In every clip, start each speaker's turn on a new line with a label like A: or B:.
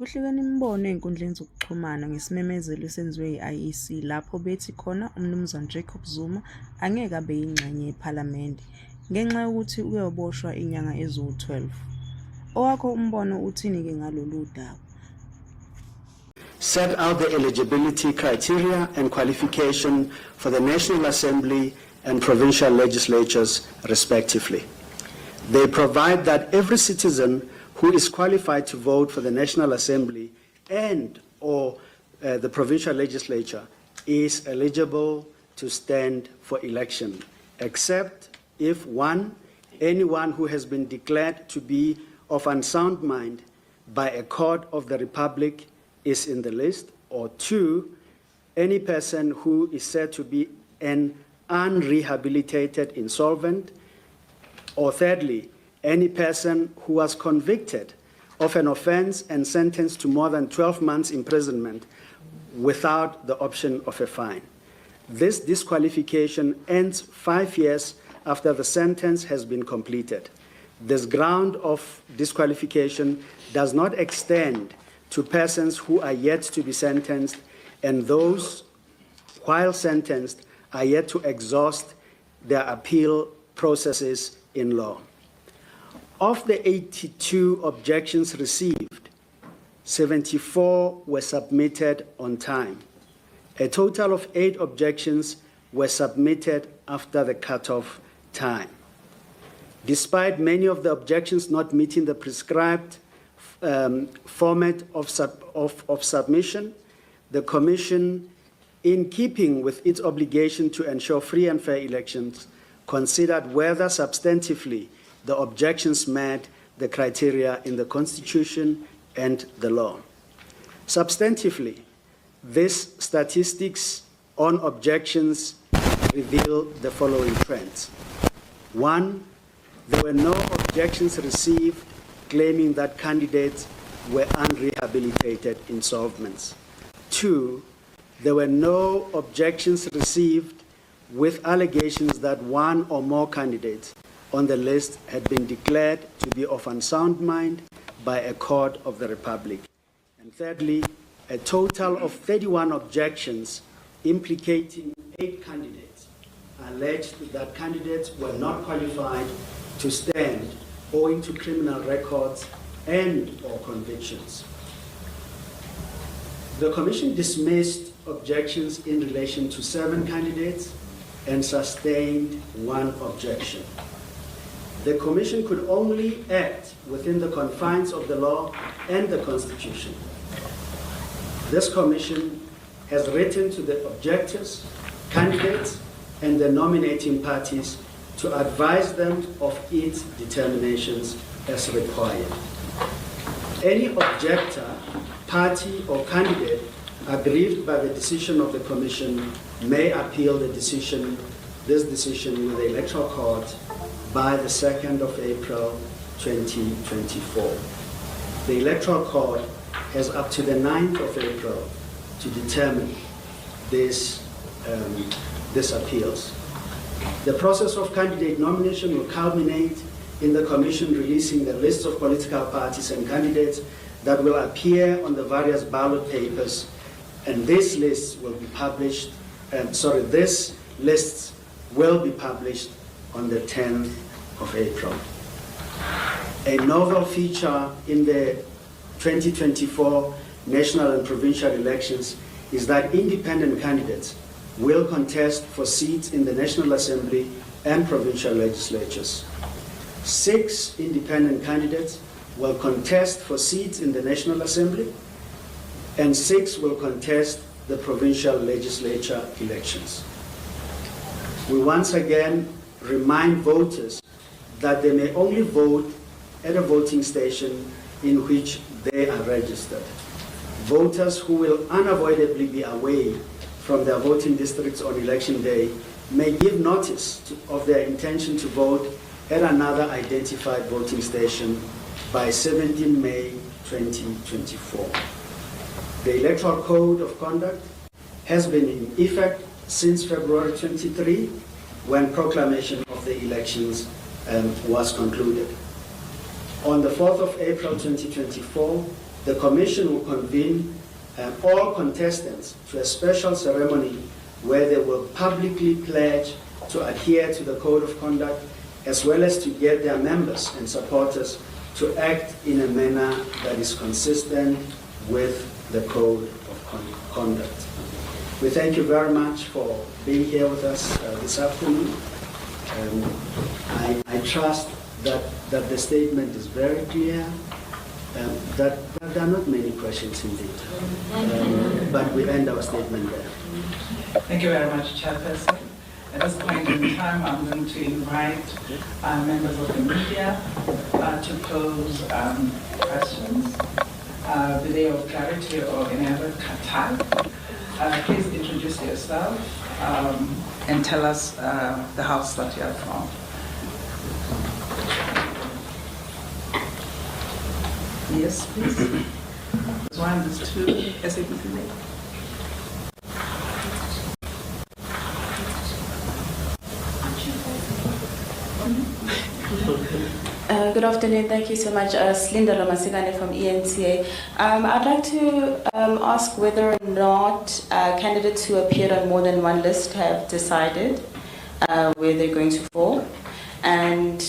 A: Kuhlukene imibono ey'nkundleni zokuxhumana ngesimemezelo esenziwe yi-IEC lapho bethi khona uMnumzane uJacob Zuma angeke abe yingxenye yePhalamende ngenxa yokuthi uyoboshwa inyanga eziwu-12. Owakho umbono uthini-ke ngalolu daba?
B: Set out the eligibility criteria and qualification for the National Assembly and provincial legislatures, respectively. They provide that every citizen who is qualified to vote for the National Assembly and or the provincial legislature is eligible to stand for election, except if 1, anyone who has been declared to be of unsound mind by a court of the Republic is in the list, or 2, any person who is said to be an unrehabilitated insolvent, or thirdly, any person who was convicted of an offense and sentenced to more than 12 months imprisonment without the option of a fine. This disqualification ends 5 years after the sentence has been completed. This ground of disqualification does not extend to persons who are yet to be sentenced and those, while sentenced, are yet to exhaust their appeal processes in law. Of the 82 objections received, 74 were submitted on time. A total of 8 objections were submitted after the cutoff time. Despite many of the objections not meeting the prescribed format of submission, the Commission, in keeping with its obligation to ensure free and fair elections, considered whether substantively the objections met the criteria in the Constitution and the law. Substantively, these statistics on objections reveal the following trends. 1, there were no objections received claiming that candidates were unrehabilitated insolvents. 2, there were no objections received with allegations that one or more candidates on the list had been declared to be of unsound mind by a court of the Republic. And thirdly, a total of 31 objections implicating 8 candidates alleged that candidates were not qualified to stand owing to criminal records and or convictions. The Commission dismissed objections in relation to 7 candidates and sustained 1 objection. The Commission could only act within the confines of the law and the Constitution. This Commission has written to the objectors, candidates, and the nominating parties to advise them of its determinations as required. Any objector, party, or candidate aggrieved by the decision of the Commission may appeal this decision with the Electoral Court by the 2nd of April 2024. The Electoral Court has up to the 9th of April to determine these appeals. The process of candidate nomination will culminate in the Commission releasing the lists of political parties and candidates that will appear on the various ballot papers, and these lists will be published. These lists will be published on the 10th of April. A novel feature in the 2024 national and provincial elections is that independent candidates will contest for seats in the National Assembly and provincial legislatures. 6 independent candidates will contest for seats in the National Assembly, and 6 will contest the provincial legislature elections. We once again remind voters that they may only vote at a voting station in which they are registered. Voters who will unavoidably be away from their voting districts on election day may give notice of their intention to vote at another identified voting station by 17 May 2024. The Electoral Code of Conduct has been in effect since February 23, when proclamation of the elections was concluded. On the 4th of April 2024, the Commission will convene all contestants to a special ceremony where they will publicly pledge to adhere to the Code of Conduct, as well as to get their members and supporters to act in a manner that is consistent with the Code of Conduct. We thank you very much for being here with us this afternoon. I trust that the statement is very clear, that there are not many questions indeed. But we end our statement there.
C: Thank you very much, Chairperson. At this point in time, I'm going to invite members of the media to pose questions, video of clarity or any other type. Please introduce yourself and tell us the house that you are from. Yes, please. There's one, there's two. SABC.
D: Good afternoon. Thank you so much. Slinda Lomasigane from ENCA. I'd like to ask whether or not candidates who appeared on more than one list have decided where they're going to fall. And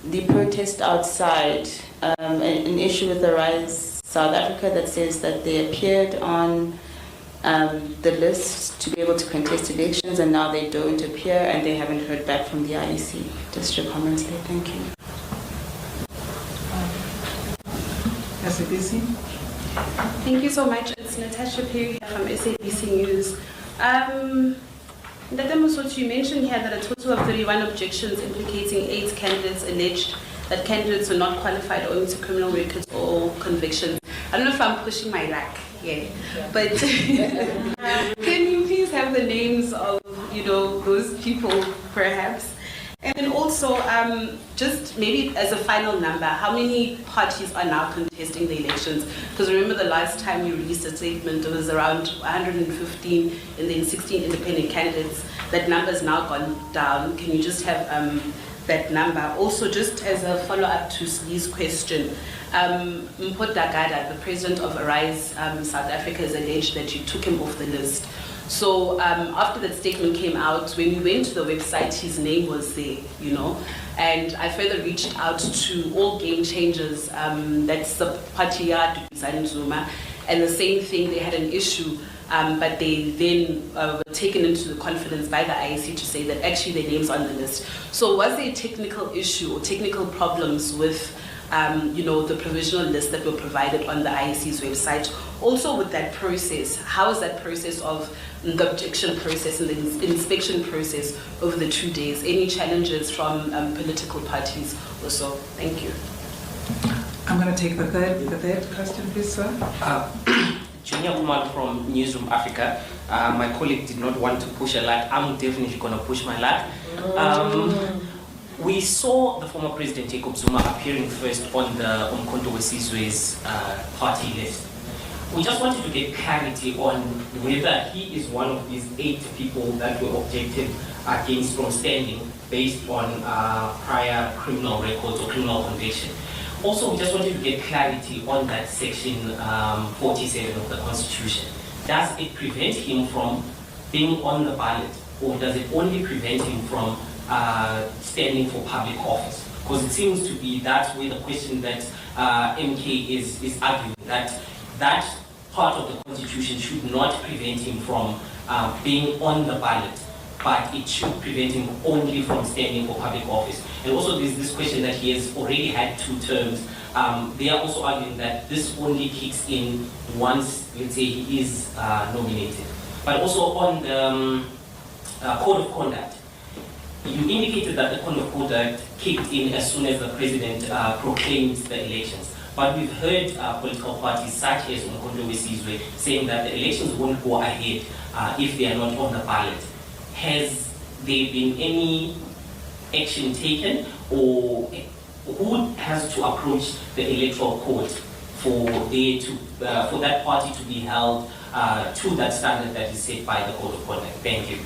D: the protest outside, an issue with the Rise South Africa that says that they appeared on the list to be able to contest elections and now they don't appear and they haven't heard back from the IEC. Just your comments there. Thank you.
C: SABC.
E: Thank you so much. It's Natasha Perry from SABC News. Ndate Mosotho, you mentioned here that a total of 31 objections implicating 8 candidates alleged that candidates were not qualified owing to criminal records or convictions. I don't know if I'm pushing my luck here, but can you please have the names of, those people perhaps? And then also, just maybe as a final number, how many parties are now contesting the elections? Because remember the last time you released a statement, it was around 115 and then 16 independent candidates. That number has now gone down. Can you just have that number? Also, just as a follow-up to Slee's question, Mpho Dagada, the president of Arise South Africa, has alleged that you took him off the list. So after that statement came out, when we went to the website, his name was there, and I further reached out to all game changers, that's the party beside Zuma, and the same thing, they had an issue, but they then were taken into the confidence by the IEC to say that actually their name's on the list. So was there a technical issue or technical problems with the provisional list that were provided on the IEC's website? Also with that process, how is that process of the objection process and the inspection process over the 2 days? Any challenges from political parties also? Thank you.
C: I'm going to take the third question, please, sir.
F: Junior Kumar from Newsroom Africa. My colleague did not want to push a luck. I'm definitely going to push my luck. We saw the former President Jacob Zuma appearing first on the Umkhonto weSizwe's party list. We just wanted to get clarity on whether he is one of these 8 people that were objected against from standing based on prior criminal records or criminal conviction. Also, we just wanted to get clarity on that section 47 of the Constitution. Does it prevent him from being on the ballot, or does it only prevent him from standing for public office? Because it seems to be that way the question that MK is arguing, that part of the Constitution should not prevent him from being on the ballot, but it should prevent him only from standing for public office. And also there's this question that he has already had 2 terms. They are also arguing that this only kicks in once, let's say, he is nominated. But also on the Code of Conduct, you indicated that the Code of Conduct kicked in as soon as the President proclaimed the elections. But we've heard political parties such as Umkhonto weSizwe saying that the elections won't go ahead if they are not on the ballot. Has there been any action taken, or who has to approach the Electoral Court for that party to be held to that standard that is set by the Code of Conduct? Thank you.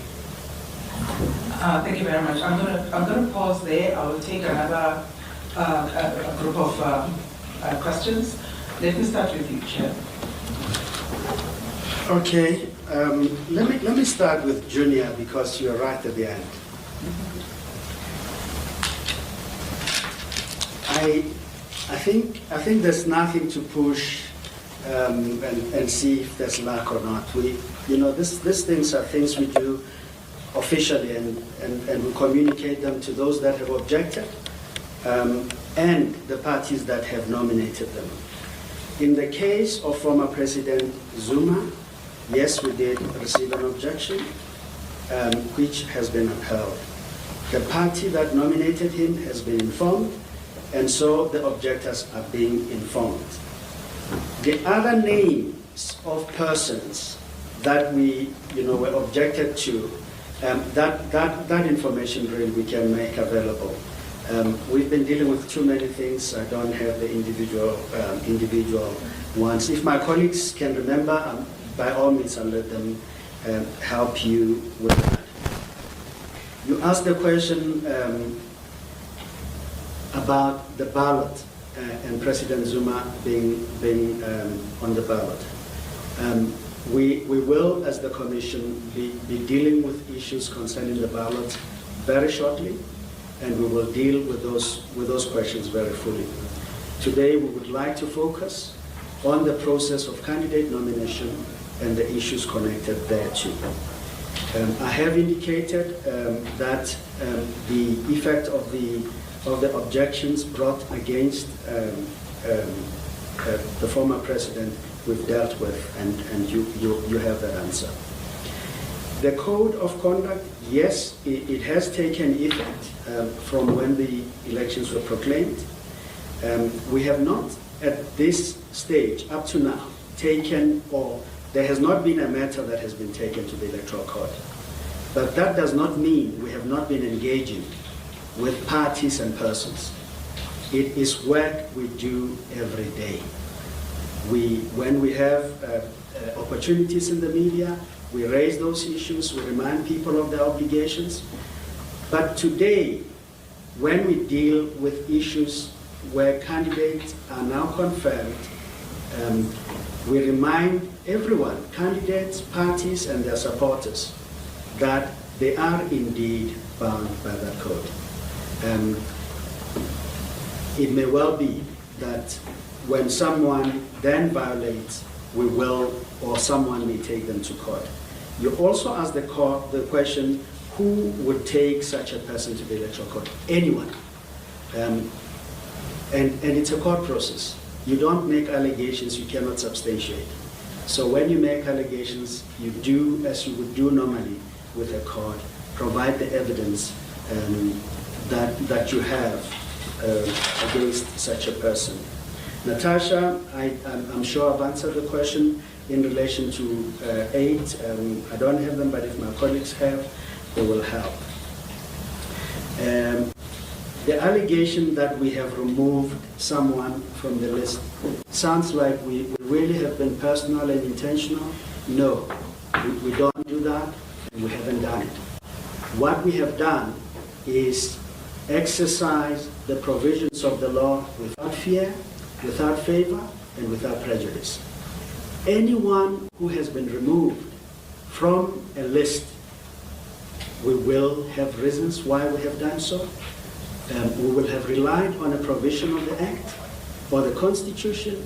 C: Thank you very much. I'm going to pause there. I will take another group of questions. Let me start with you, Chair.
B: Okay, let me start with Junior because you're right at the end. I think there's nothing to push and see if there's luck or not. These things are things we do officially and we communicate them to those that have objected and the parties that have nominated them. In the case of former President Zuma, yes, we did receive an objection, which has been upheld. The party that nominated him has been informed, and so the objectors are being informed. The other names of persons that we were objected to, that information really we can make available. We've been dealing with too many things. I don't have the individual ones. If my colleagues can remember, by all means, I'll let them help you with that. You asked the question about the ballot and President Zuma being on the ballot. We will, as the Commission, be dealing with issues concerning the ballot very shortly, and we will deal with those questions very fully. Today, we would like to focus on the process of candidate nomination and the issues connected thereto. I have indicated that the effect of the objections brought against the former president we've dealt with, and you have that answer. The code of conduct, yes, it has taken effect from when the elections were proclaimed. We have not, at this stage, up to now, there has not been a matter that has been taken to the Electoral Court. But that does not mean we have not been engaging with parties and persons. It is work we do every day. When we have opportunities in the media, we raise those issues, we remind people of their obligations. But today, when we deal with issues where candidates are now confirmed, we remind everyone, candidates, parties, and their supporters, that they are indeed bound by that code. It may well be that when someone then violates, we will, or someone may take them to court. You also asked the question, who would take such a person to the Electoral Court? Anyone. And it's a court process. You don't make allegations you cannot substantiate. So when you make allegations, you do as you would do normally with a court, provide the evidence that you have against such a person. Natasha, I'm sure I've answered the question in relation to 8. I don't have them, but if my colleagues have, they will help. The allegation that we have removed someone from the list sounds like we really have been personal and intentional. No, we don't do that, and we haven't done it. What we have done is exercise the provisions of the law without fear, without favor, and without prejudice. Anyone who has been removed from a list, we will have reasons why we have done so. We will have relied on a provision of the Act or the Constitution,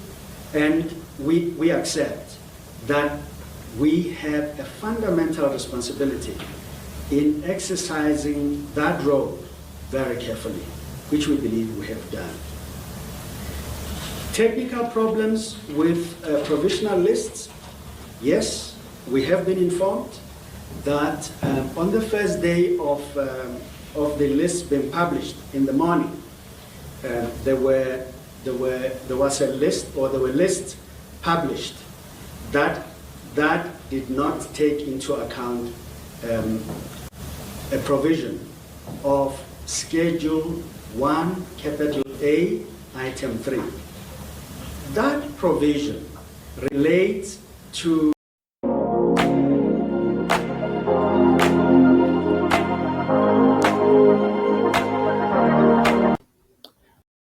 B: and we accept that we have a fundamental responsibility in exercising that role very carefully, which we believe we have done. Technical problems with provisional lists, yes, we have been informed that on the first day of the list being published in the morning, there were lists published that did not take into account a provision of Schedule 1, capital A, item 3. That provision relates to